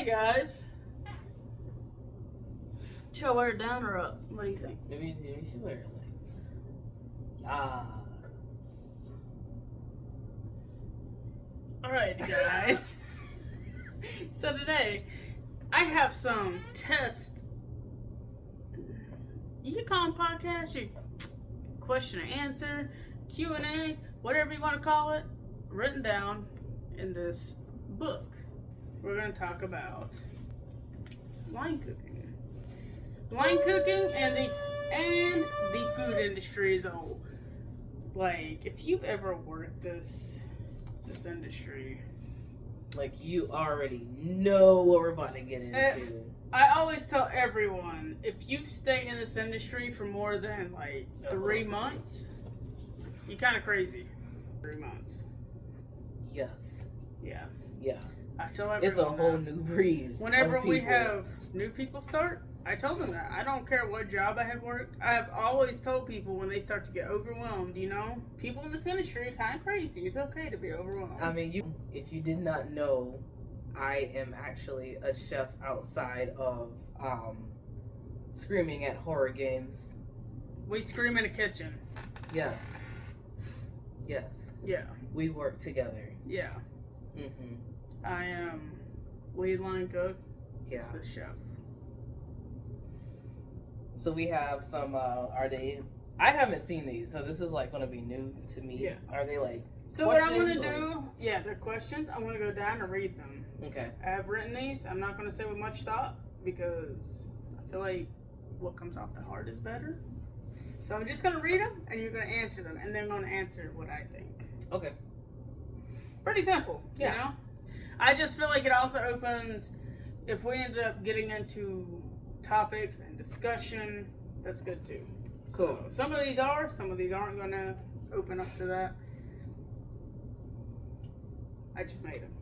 guys. Should I wear it down or up? What do you think? Maybe you should wear it yes. Alright, guys. So today, I have some test. You can call them podcasts, your question and answer, Q&A, whatever you want to call it, written down in this book. We're going to talk about line cooking. Line cooking and the food industry as a whole. Like, if you've ever worked this industry, like you already know what we're about to get into. I always tell everyone, if you stay in this industry for more than like 3 months, you're kind of crazy. 3 months. Yes. Yeah. Yeah. I tell everyone it's a whole new breed. Whenever we have new people start, I told them that. I don't care what job I have worked. I have always told people when they start to get overwhelmed, people in this industry are kind of crazy. It's okay to be overwhelmed. I mean, if you did not know, I am actually a chef outside of screaming at horror games. We scream in the kitchen. Yes. Yes. Yeah. We work together. Yeah. Mm-hmm. I am lead line cook. Yeah. The chef. So we have some, I haven't seen these, so this is like going to be new to me. Yeah. Are they like So what I'm going to do, they're questions. I'm going to go down and read them. Okay. I have written these. I'm not going to say with much thought because I feel like what comes off the heart is better. So I'm just going to read them and you're going to answer them and then I'm going to answer what I think. Okay. Pretty simple, you know? I just feel like it also opens, if we end up getting into topics and discussion, that's good too. Cool. So some of these aren't going to open up to that. I just made them.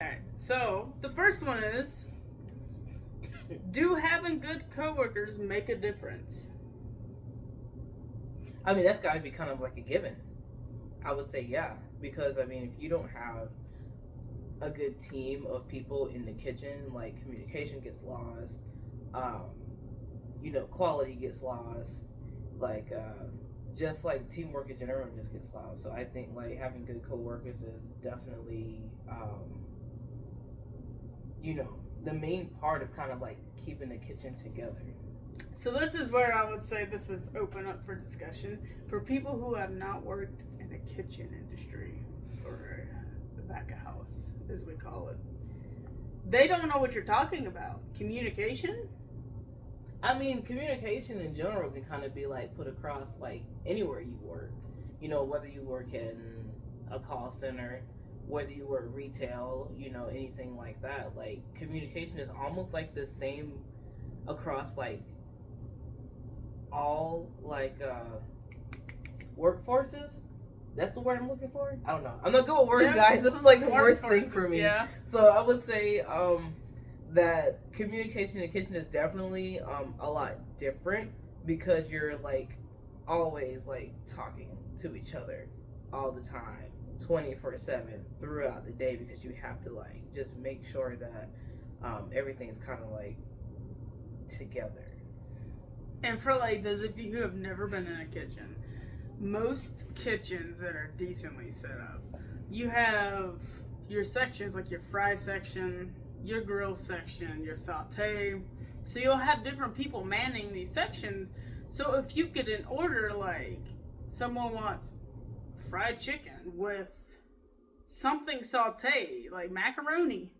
Alright, so the first one is, do having good coworkers make a difference? I mean, that's got to be kind of like a given. I would say yeah, because I mean, if you don't have a good team of people in the kitchen, like communication gets lost, quality gets lost, like just like teamwork in general just gets lost. So I think like having good coworkers is definitely the main part of kind of like keeping the kitchen together. So this is where I would say this is open up for discussion for people who have not worked in a kitchen industry or the back of house, as we call it. They don't know what you're talking about. Communication? I mean, communication in general can kind of be like put across like anywhere you work. Whether you work in a call center, whether you work retail, anything like that. Like communication is almost like the same across like all like workforces. That's the word I'm looking for. I don't know. I'm not good with words, guys. This is like the worst thing for me. Yeah. So I would say that communication in the kitchen is definitely a lot different because you're like always like talking to each other all the time, 24/7 throughout the day, because you have to like just make sure that everything's kind of like together. And for like those of you who have never been in a kitchen, most kitchens that are decently set up, you have your sections, like your fry section, your grill section, your saute. So you'll have different people manning these sections. So if you get an order like someone wants fried chicken with something sauteed, like macaroni,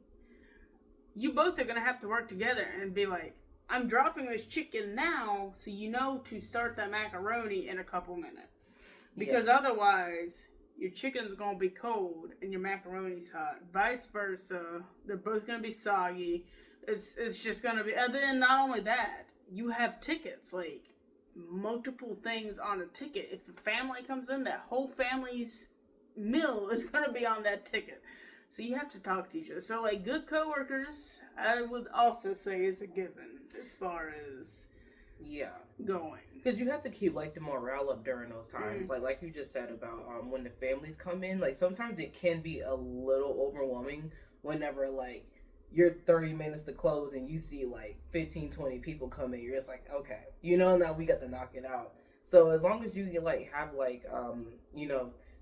you both are going to have to work together and be like, I'm dropping this chicken now so you know to start that macaroni in a couple minutes. Because otherwise, your chicken's going to be cold and your macaroni's hot. Vice versa. They're both going to be soggy. It's just going to be... And then not only that, you have tickets, like multiple things on a ticket. If a family comes in, that whole family's meal is going to be on that ticket. So you have to talk to each other. So like good coworkers, I would also say is a given as far as going. Because you have to keep like the morale up during those times. Like you just said about when the families come in. Like sometimes it can be a little overwhelming whenever like you're 30 minutes to close and you see like 15, 20 people come in. You're just like, okay, now we got to knock it out. So as long as you like have like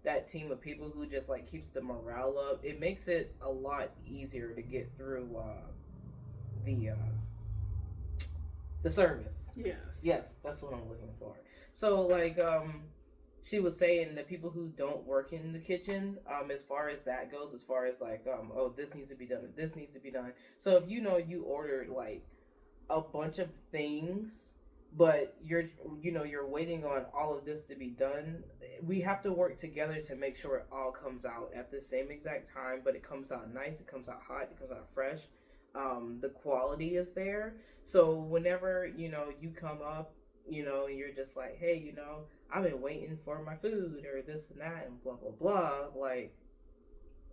that team of people who just like keeps the morale up, it makes it a lot easier to get through the service. Yes, that's what I'm looking for. So like she was saying that people who don't work in the kitchen, as far as that goes, as far as like this needs to be done, this needs to be done. So if you ordered like a bunch of things, but you're waiting on all of this to be done, we have to work together to make sure it all comes out at the same exact time, but it comes out nice, it comes out hot, it comes out fresh. The quality is there. So whenever you come up, you're just like, hey, I've been waiting for my food or this and that and blah blah blah, like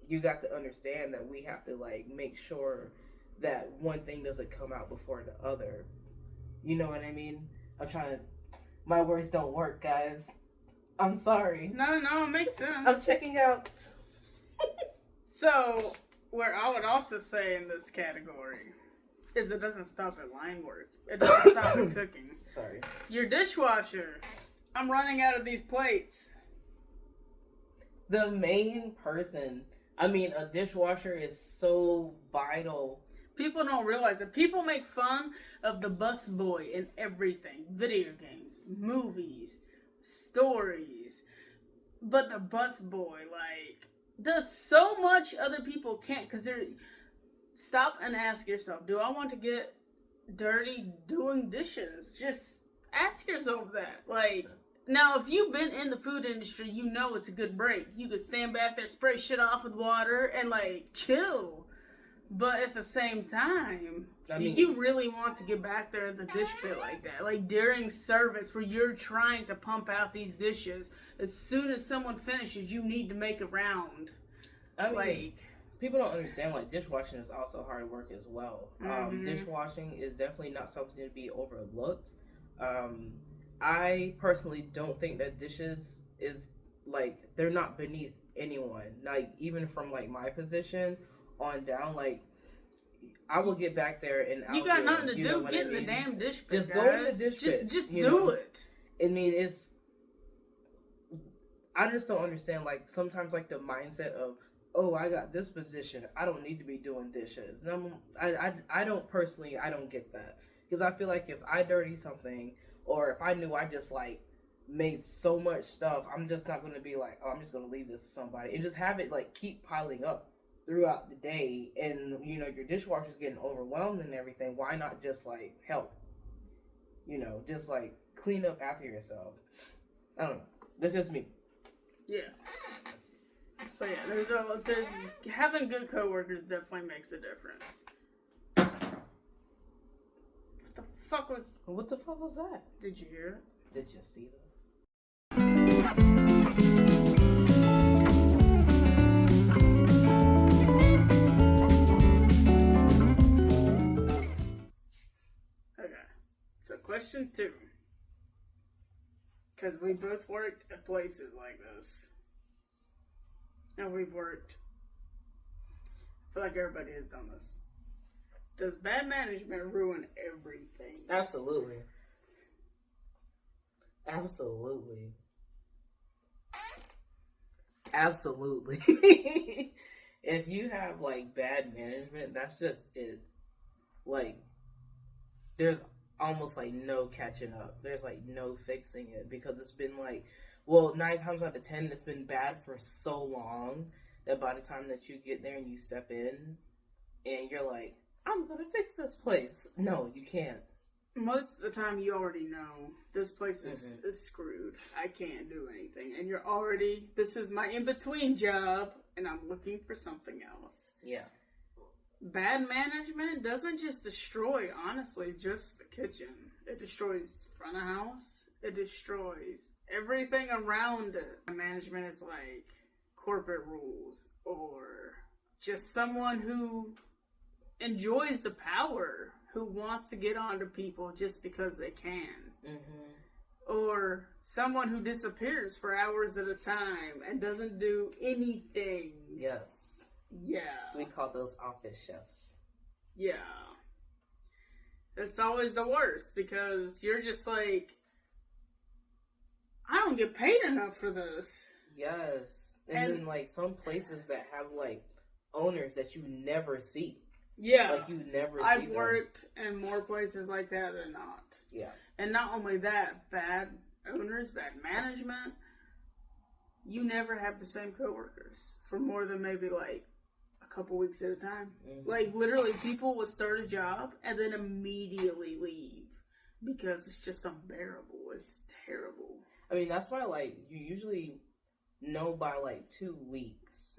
you got to understand that we have to like make sure that one thing doesn't come out before the other. You know what I mean? My words don't work, guys. I'm sorry. No, it makes sense. I'm checking out. So, where I would also say in this category is it doesn't stop at line work. It doesn't stop at cooking. Sorry. Your dishwasher. I'm running out of these plates. The main person. I mean, a dishwasher is so vital. People don't realize that. People make fun of the bus boy in everything. Video games, movies, stories. But the bus boy, like, does so much other people can't. Because they're... Stop and ask yourself, do I want to get dirty doing dishes? Just ask yourself that. Like, now, if you've been in the food industry, you know it's a good break. You could stand back there, spray shit off with water, and, like, chill. But at the same time, do you really want to get back there at the dish pit like that? Like during service where you're trying to pump out these dishes, as soon as someone finishes, you need to make a round. People don't understand, like, dishwashing is also hard work as well. Dishwashing is definitely not something to be overlooked. I personally don't think that dishes is, like, they're not beneath anyone. Like, even from, like, my position on down, like, I will get back there and you got nothing to do. Get in the damn dish pit, just go in the dish pit. Just do it. I mean, I just don't understand, like, sometimes, like, the mindset of, oh, I got this position, I don't need to be doing dishes. And I don't get that. Because I feel like if I dirty something, or if I knew I just, like, made so much stuff, I'm just not going to be like, oh, I'm just going to leave this to somebody. And just have it, like, keep piling up throughout the day, and your dishwasher's getting overwhelmed and everything. Why not just like help? Just like clean up after yourself. I don't know. That's just me. Yeah. But yeah, there's having good coworkers definitely makes a difference. What the fuck was that? Did you hear it? Did you see that? So question 2, because we both worked at places like this, and we've worked, I feel like everybody has done this. Does bad management ruin everything? Absolutely. If you have like bad management, that's just it. Like, there's almost like no catching up. There's like no fixing it, because it's been like, 9 times out of 10 it's been bad for so long that by the time that you get there and you step in and you're like, I'm gonna fix this place. No, you can't. Most of the time you already know this place is screwed. I can't do anything. And you're already, this is my in-between job and I'm looking for something else. Yeah. Bad management doesn't just destroy, honestly, just the kitchen. It destroys front of house. It destroys everything around it. Management is like corporate rules, or just someone who enjoys the power, who wants to get onto people just because they can. Mm-hmm. Or someone who disappears for hours at a time and doesn't do anything. Yes. Yeah. We call those office chefs. Yeah. It's always the worst because you're just like, I don't get paid enough for this. Yes. And then, like, some places that have, like, owners that you never see. Yeah. Like, you never see I've them. worked in more places like that than not. Yeah. And not only that, bad owners, bad management, you never have the same coworkers for more than maybe, like, a couple weeks at a time. Mm-hmm. Like, literally, people would start a job and then immediately leave because it's just unbearable. It's terrible. I mean, that's why, like, you usually know by, like, 2 weeks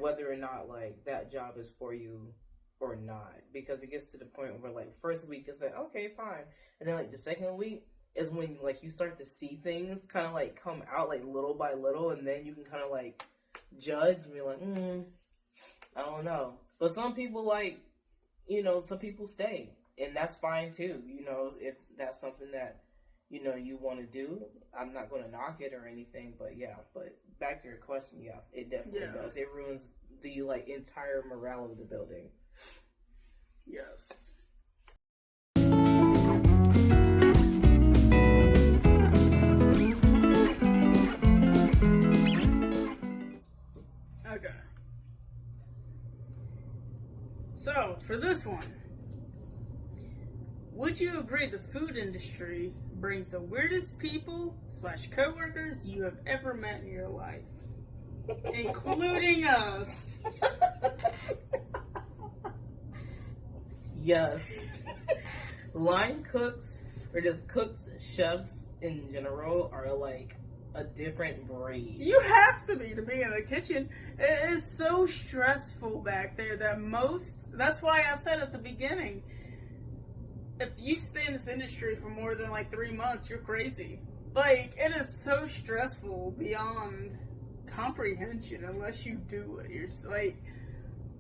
whether or not, like, that job is for you or not. Because it gets to the point where, like, first week is like, okay, fine. And then, like, the second week is when, like, you start to see things kind of, like, come out, like, little by little. And then you can kind of, like, judge and be like, I don't know. But some people, like, you know, some people stay. And that's fine, too. You know, if that's something that, you know, you want to do, I'm not going to knock it or anything, but yeah. But back to your question, yeah, it definitely does. It ruins the, like, entire morale of the building. Yes. Okay. So, for this one, would you agree the food industry brings the weirdest people / coworkers you have ever met in your life? Including us. Yes. Line cooks, or just cooks, chefs in general, are like a different breed. You have to be in the kitchen. It is so stressful back there that's why I said at the beginning, if you stay in this industry for more than like 3 months, you're crazy. Like, it is so stressful beyond comprehension unless you do it. You're like,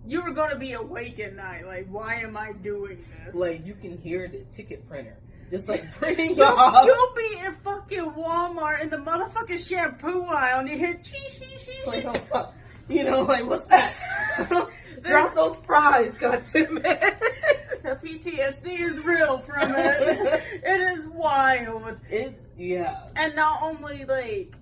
you are going to be awake at night. Like, why am I doing this? Like, you can hear the ticket printer just like printing off. You'll be in fucking Walmart in the motherfucking shampoo aisle and you hear like, oh, fuck. You know, like, what's that? Drop those fries, goddammit. The PTSD is real from it. It is wild. Yeah. And not only, like,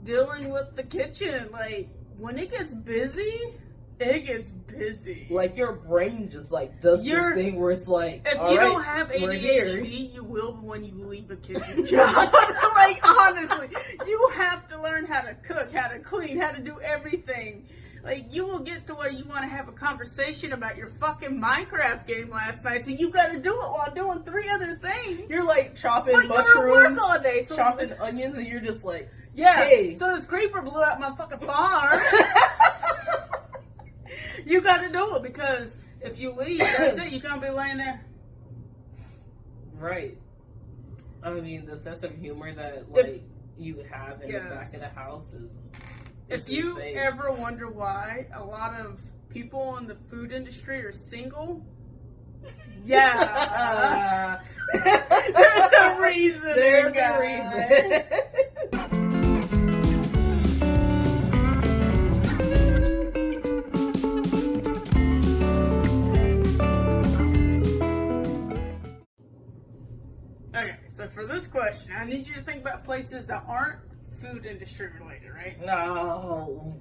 dealing with the kitchen, like, when it gets busy, it gets busy. Like, your brain just, like, does this thing where it's like, if you don't have ADHD, you will when you leave a kitchen job. Like, honestly, you have to learn how to cook, how to clean, how to do everything. Like, you will get to where you want to have a conversation about your fucking Minecraft game last night, so you got to do it while doing 3 other things. You're, like, chopping mushrooms, you're at work all day, so chopping onions, and you're just like, yeah, hey. So this creeper blew out my fucking farm. You got to do it, because if you leave, that's it. You're going to be laying there. Right. I mean, the sense of humor that, like, you have in the back of the house is if you insane. ever wonder why a lot of people in the food industry are single, yeah. There's a reason. There's a reason. Okay, so for this question, I need you to think about places that aren't food industry related, right? No.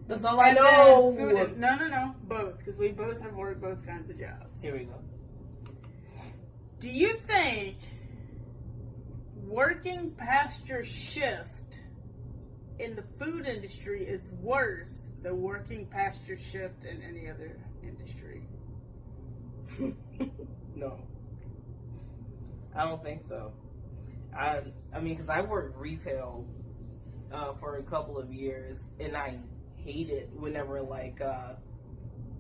That's all I know. No, both, because we both have worked both kinds of jobs. Here we go. Do you think working past your shift in the food industry is worse than working past your shift in any other industry? No. I don't think so. I mean, because I worked retail for a couple of years, and I hate it whenever, like,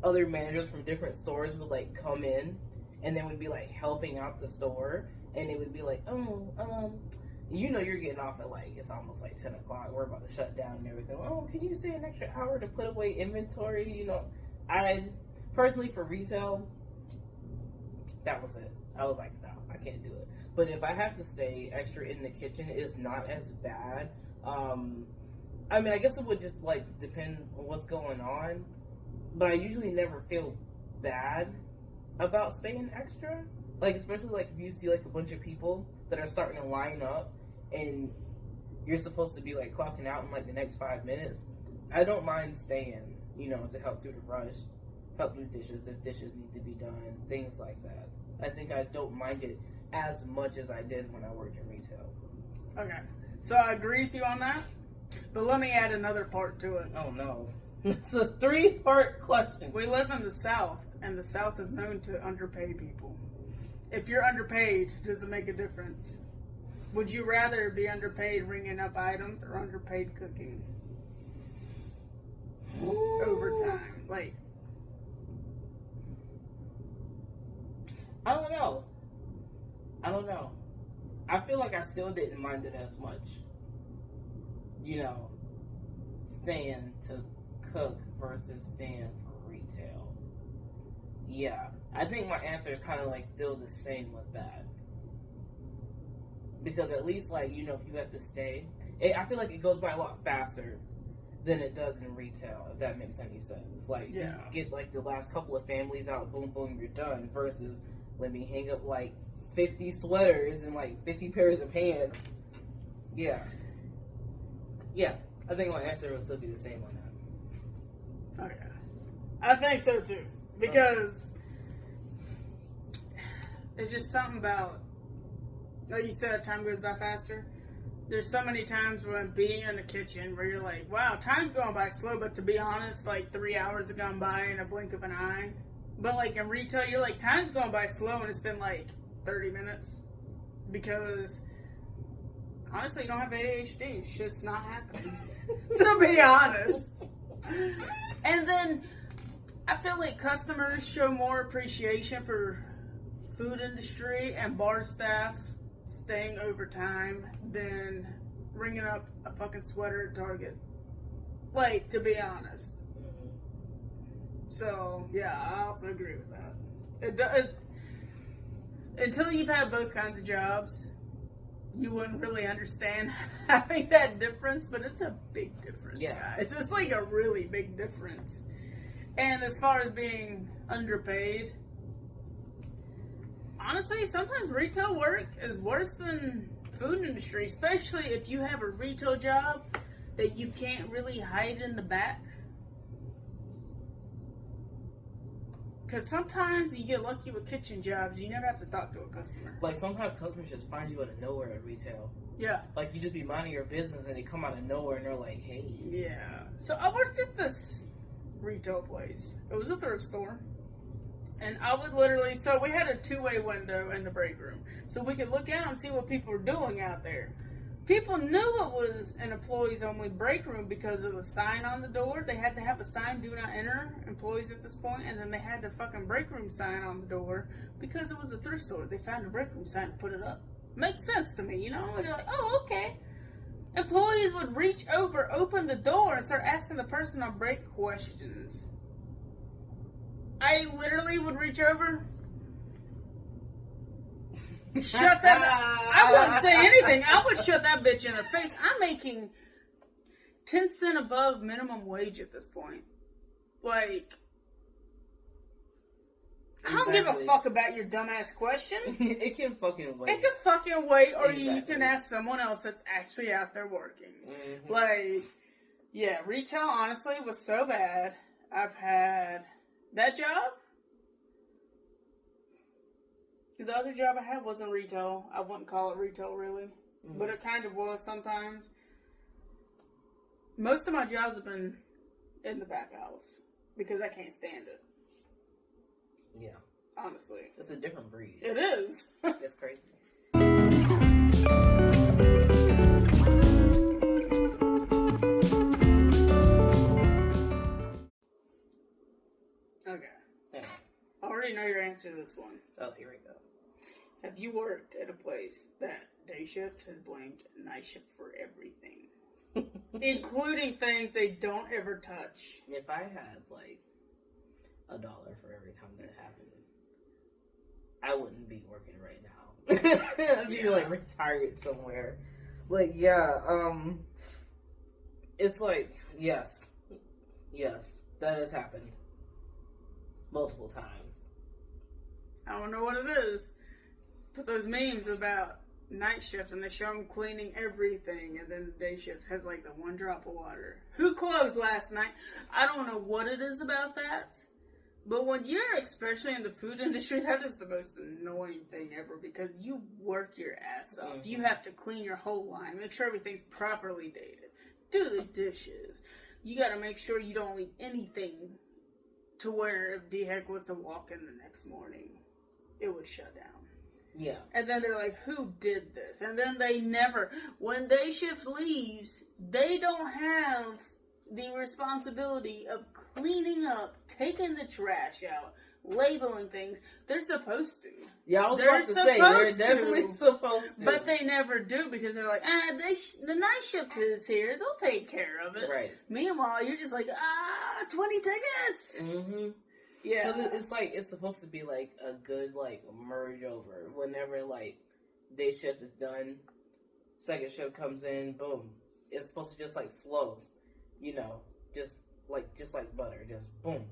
other managers from different stores would, like, come in, and then would be, like, helping out the store, and it would be like, you know you're getting off at, like, it's almost, like, 10 o'clock, we're about to shut down and everything. Oh, can you stay an extra hour to put away inventory? You know, I, personally, for retail, That was it. I was like, no, I can't do it. But if I have to stay extra in the kitchen, it's not as bad. I mean, I guess it would just like depend on what's going on. But I usually never feel bad about staying extra. Like, especially like if you see like a bunch of people that are starting to line up and you're supposed to be like clocking out in like the next 5 minutes. I don't mind staying, you know, to help through the rush, help do dishes if dishes need to be done, things like that. I think I don't mind it as much as I did when I worked in retail. Okay, so I agree with you on that, but let me add another part to it. Oh no. It's a 3-part question. We live in the South, and the South is known to underpay people. If you're underpaid, does it make a difference? Would you rather be underpaid ringing up items or underpaid cooking? Overtime. Like, I don't know. I feel like I still didn't mind it as much. You know, staying to cook versus staying for retail. Yeah. I think my answer is kind of like still the same with that. Because at least, like, you know, if you have to stay, I feel like it goes by a lot faster than it does in retail, if that makes any sense. Like, yeah. You get, like, the last couple of families out, boom, boom, you're done, versus let me hang up, like, 50 sweaters and, like, 50 pairs of pants. Yeah. Yeah. I think my answer will still be the same on that. Okay. I think so, too. Because it's just something about, like you said, time goes by faster. There's so many times when being in the kitchen where you're like, wow, time's going by slow, but to be honest, like 3 hours have gone by in a blink of an eye. But like in retail, you're like, time's going by slow and it's been like 30 minutes. Because honestly, you don't have ADHD. Shit's not happening. To be honest. And then I feel like customers show more appreciation for food industry and bar staff staying overtime than ringing up a fucking sweater at Target. Like, to be honest. So, yeah, I also agree with that. Until you've had both kinds of jobs, you wouldn't really understand having that difference, but it's a big difference, guys. It's like a really big difference. And as far as being underpaid, honestly, sometimes retail work is worse than food industry, especially if you have a retail job that you can't really hide in the back. Because sometimes you get lucky with kitchen jobs, you never have to talk to a customer. Like, sometimes customers just find you out of nowhere at retail. Yeah. Like, you just be minding your business and they come out of nowhere and they're like, hey. Yeah. So I worked at this retail place. It was a thrift store. And I would literally, so we had a 2-way window in the break room. So we could look out and see what people were doing out there. People knew it was an employees only break room because of a sign on the door. They had to have a sign, do not enter employees at this point. And then they had the fucking break room sign on the door because it was a thrift store. They found a break room sign and put it up. Makes sense to me, you know? And they're like, oh, okay. Employees would reach over, open the door, and start asking the person on break questions. I literally would reach over, shut that. I wouldn't say anything. I would shut that bitch in her face. I'm making 10 cents above minimum wage at this point. Like, I don't give a fuck about your dumbass question. It can fucking wait. It can fucking wait, or you can ask someone else that's actually out there working. Mm-hmm. Like, yeah, retail honestly was so bad. I've had that job. The other job I had wasn't retail. I wouldn't call it retail really, but it kind of was sometimes. Most of my jobs have been in the back house because I can't stand it. Yeah. Honestly. It's a different breed. It is. It's crazy. Okay. Yeah. I already know your answer to this one. Oh, here we go. Have you worked at a place that day shift has blamed night shift for everything? Including things they don't ever touch. If I had, like, $1 for every time that happened, I wouldn't be working right now. I'd be like retired somewhere. Like, it's like, yes, that has happened multiple times. I don't know what it is, but those memes about night shift and they show them cleaning everything, and then the day shift has like the one drop of water. Who closed last night? I don't know what it is about that, but when you're especially in the food industry, that is the most annoying thing ever, because you work your ass off. You have to clean your whole line, make sure everything's properly dated, do the dishes. You got to make sure you don't leave anything to where if D-Heck was to walk in the next morning, it would shut down. Yeah. And then they're like, who did this? And then they never, when day shift leaves, they don't have the responsibility of cleaning up, taking the trash out, labeling things. They're supposed to. Yeah, I was about to say, they're definitely supposed to. But they never do, because they're like, the night shift is here. They'll take care of it. Right. Meanwhile, you're just like, 20 tickets. Mm-hmm. Yeah. Because it's like, it's supposed to be like a good, like, merge over. Whenever, like, day shift is done, second shift comes in, boom. It's supposed to just, like, flow. You know, just like butter. Just boom.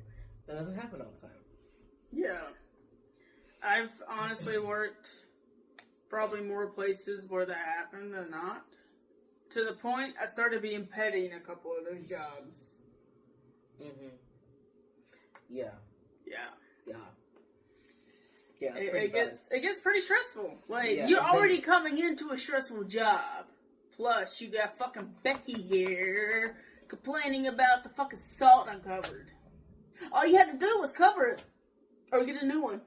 That doesn't happen all the time. Yeah. I've honestly worked probably more places where that happened than not. To the point, I started being petty in a couple of those jobs. Mm-hmm. Yeah. Yeah. Yeah, it gets pretty stressful. Like, you're already coming into a stressful job. Plus, you got fucking Becky here complaining about the fucking salt uncovered. All you had to do was cover it. Or get a new one.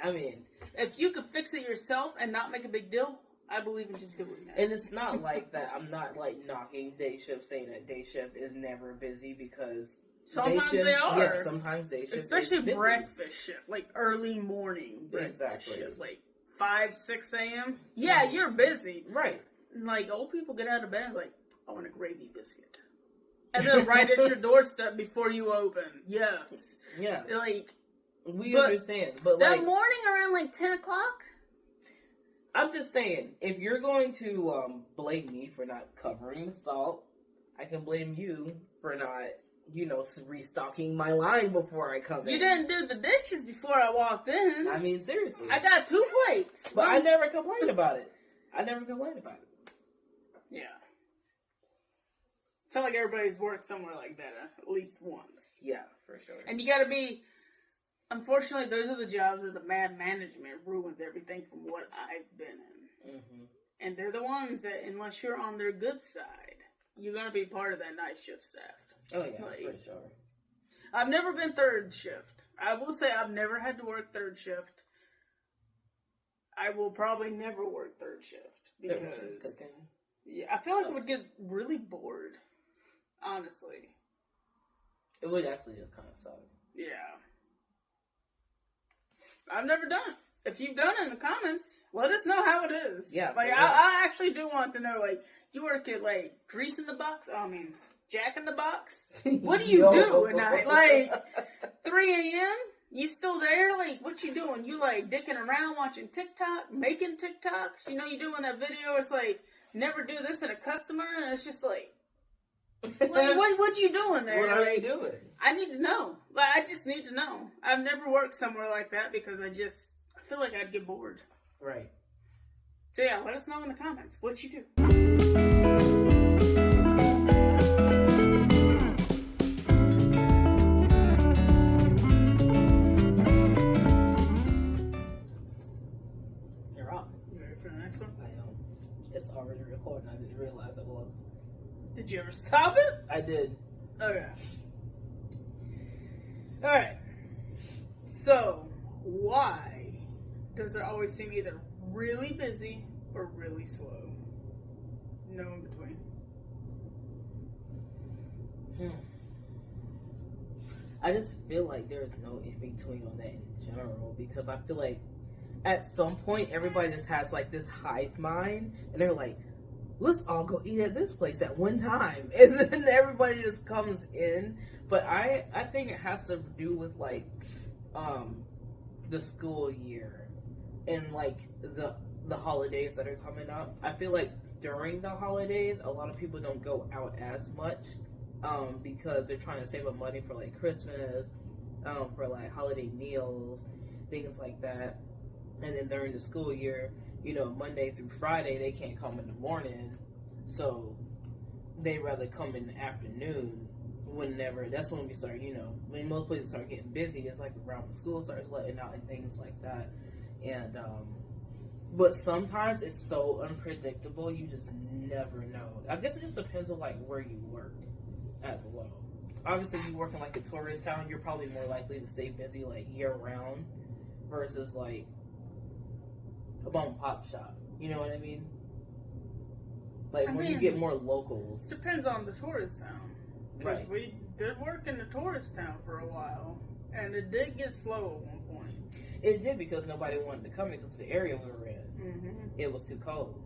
I mean, if you could fix it yourself and not make a big deal, I believe in just doing that. And it's not like that. I'm not like knocking day shift, saying that day shift is never busy, because sometimes they are. Yeah, sometimes day shift, especially breakfast shift, like early morning breakfast shift, like 5, 6 a.m. Yeah, you're busy, right? Like, old people get out of bed and like, I want a gravy biscuit, and then right at your doorstep before you open. Yes, yeah, like. We understand, but that like, morning around like 10 o'clock? I'm just saying, if you're going to blame me for not covering the salt, I can blame you for not, restocking my line before I come in. You didn't do the dishes before I walked in. I mean, seriously. I got 2 plates. But I never complained about it. Yeah. I feel like everybody's worked somewhere like that at least once. Yeah, for sure. And you gotta be... Unfortunately, those are the jobs where the bad management ruins everything from what I've been in. Mm-hmm. And they're the ones that, unless you're on their good side, you're going to be part of that night shift staff. Oh, yeah, for sure. I've never been third shift. I will say I've never had to work third shift. I will probably never work third shift. Because, I feel like I would get really bored. Honestly. It would actually just kind of suck. Yeah. I've never done it. If you've done it in the comments, let us know how it is. Yeah. Like, I actually do want to know, like, you work at, like, Grease in the Box? Jack in the Box? What do you do at night? Like, 3 a.m.? You still there? Like, what you doing? You, like, dicking around watching TikTok? Making TikToks? You doing that video? It's like, never do this in a customer? And it's just like, what you doing there? What are you doing? I need to know. Like, I just need to know. I've never worked somewhere like that because I feel like I'd get bored. Right. So yeah, let us know in the comments what you do. You're on. You ready for the next one? I am. It's already recording. I didn't realize it was. Did you ever stop it? I did. Okay. Alright. So, why does it always seem either really busy or really slow? No in between. I just feel like there's no in between on that in general, because I feel like at some point everybody just has like this hive mind and they're like, let's all go eat at this place at one time, and then everybody just comes in. But I think it has to do with like the school year and like the holidays that are coming up. I feel like during the holidays, a lot of people don't go out as much because they're trying to save up money for like Christmas, for like holiday meals, things like that. And then during the school year, you know, Monday through Friday, they can't come in the morning, so they rather come in the afternoon. Whenever that's when we start, you know, when most places start getting busy, it's like around when school starts letting out and things like that. And but sometimes it's so unpredictable, you just never know. I guess it just depends on like where you work as well. Obviously, you work in like a tourist town, you're probably more likely to stay busy like year round versus like a mom and pop shop. You know what I mean? Like when you get more locals. Depends on the tourist town. Because Right. we did work in the tourist town for a while, and it did get slow at one point. It did because nobody wanted to come in because of the area we were in. Mm-hmm. It was too cold.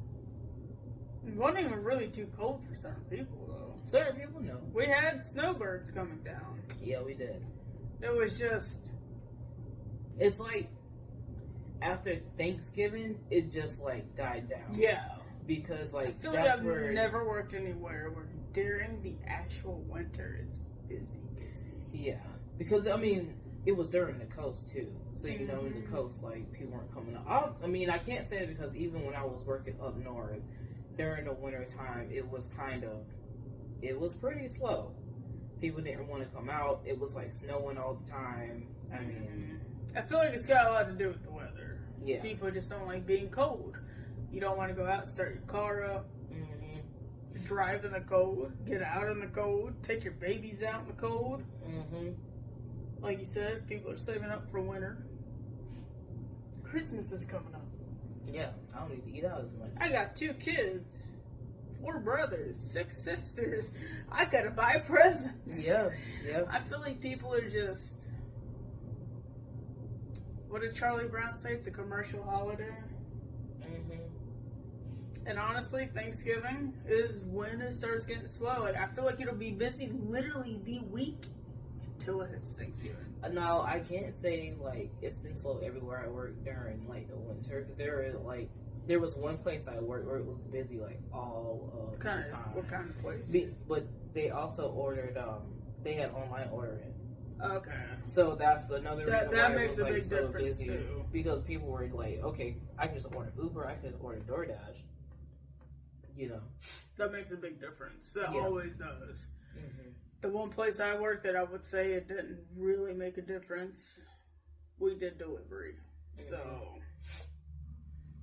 It wasn't even really too cold for certain people, though. Certain people know. We had snowbirds coming down. Yeah, we did. It was just... It's like after Thanksgiving, it just like died down. Yeah. Because I like feel like that's I've where never worked anywhere where during the actual winter it's busy. Yeah, because I mean it was during the coast too, so you know in the Mhm. coast like people weren't coming up. I mean I can't say it because even when I was working up north during the winter time, it was pretty slow. People didn't want to come out. It was like snowing all the time. I mean, I feel like it's got a lot to do with the weather. yeah. People just don't like being cold. You don't want to go out, start your car up, Mm-hmm. drive in the cold, get out in the cold, take your babies out in the cold. Mm-hmm. Like you said, people are saving up for winter. Christmas is coming up. Yeah, I don't need to eat out as much. I got 2 kids, 4 brothers, 6 sisters. I gotta buy presents. Yeah, yeah. I feel like people are just... What did Charlie Brown say? It's a commercial holiday. Mm-hmm. And honestly, Thanksgiving is when it starts getting slow. Like, I feel like it'll be busy literally the week until it hits Thanksgiving. No, I can't say like it's been slow everywhere I work during like the winter because there was one place I worked where it was busy like all of the time. What kind of place? But they also ordered they had online ordering. Okay. So that's another reason that why makes it was a like big so difference busy too. because people were like, okay, I can just order Uber, I can just order DoorDash. You know. That makes a big difference. That Yeah. always does. Mm-hmm. The one place I worked that I would say it didn't really make a difference, we did delivery. So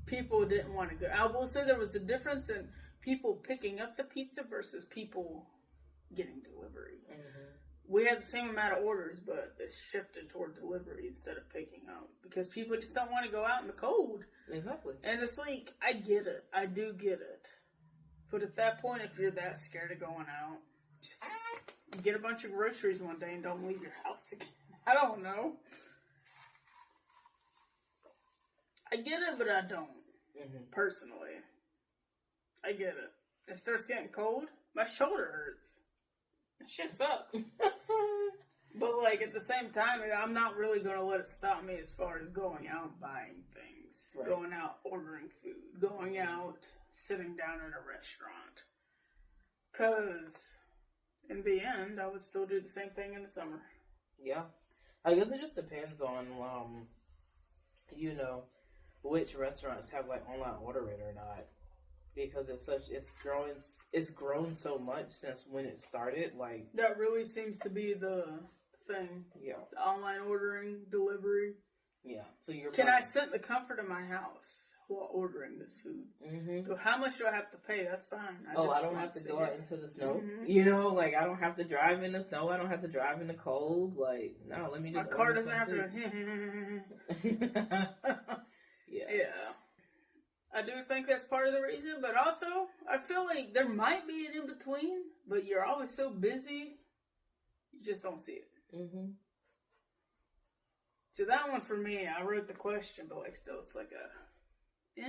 people didn't want to go. I will say there was a difference in people picking up the pizza versus people getting delivery. Mm-hmm. We had the same amount of orders, but it shifted toward delivery instead of picking up because people just don't want to go out in the cold. Exactly. And it's like, I get it. I do get it. But at that point, if you're that scared of going out, just get a bunch of groceries one day and don't leave your house again. I don't know. I get it, but I don't. Mm-hmm. Personally. I get it. It starts getting cold, my shoulder hurts. That shit sucks. But, like, at the same time, I'm not really going to let it stop me as far as going out and buying things. Right. Going out, ordering food. Going out, sitting down at a restaurant. Because, in the end, I would still do the same thing in the summer. Yeah. I guess it just depends on, you know, which restaurants have, like, online ordering or not. Because it's grown so much since when it started, like... That really seems to be the thing. Yeah. The online ordering, delivery. Yeah. So you're... Can I sit in the comfort of my house while ordering this food? Mm-hmm. So how much do I have to pay? That's fine. I don't have to go out into the snow. Mm-hmm. You know, like, I don't have to drive in the snow. I don't have to drive in the cold. Like, no, let me My just... car doesn't have to... Yeah. Yeah. I do think that's part of the reason, but also, I feel like there might be an in-between, but you're always so busy, you just don't see it. Mm-hmm. So that one for me, I wrote the question, but like still, it's like a,